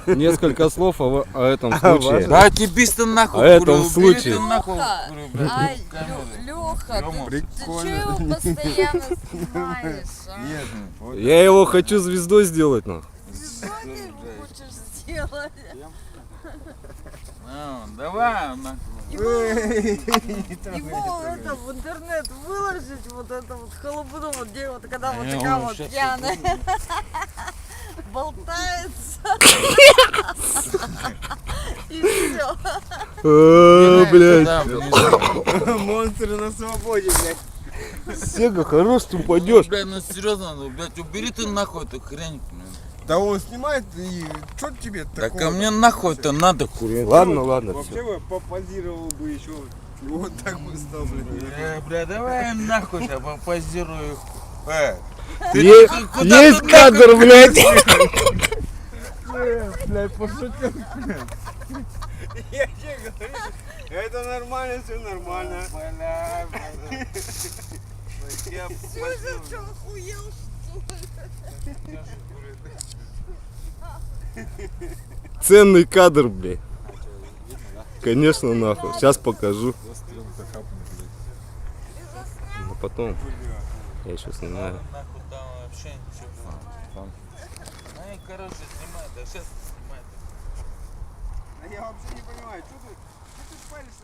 несколько слов о этом случае. Да тебе-то нахуй. А это в случае. Леха, Леха, ты чего его постоянно снимаешь, а? Я его хочу звездой сделать, нахуй. Что ты хочешь сделать? Давай, нахуй. Его это в интернет выложить, вот это вот халабуду, вот где вот когда вот такая вот пьяная болтается. И все. Блядь. Монстры на свободе, блядь. Сега, хорош ты упадешь. Блядь, ну серьезно, блядь, убери ты нахуй эту хрень. Да он снимает, и что тебе Так такого? а мне нахуй-то надо хуй. Ладно, Вообще все. бы попозировал бы еще. Вот так бы стал, блядь. Бля, давай нахуй я попозирую. Есть кадр, блядь. Блядь, пошутил. Я тебе говорю, это нормально, все нормально. Сюза, что, охуел, что ли? Ценный кадр, блядь. Конечно, нахуй. Сейчас покажу. Но потом. Я еще снимаю. Нахуй там вообще ничего. Ну и короче снимай, да сейчас снимай. Я вообще не понимаю, что ты палишь?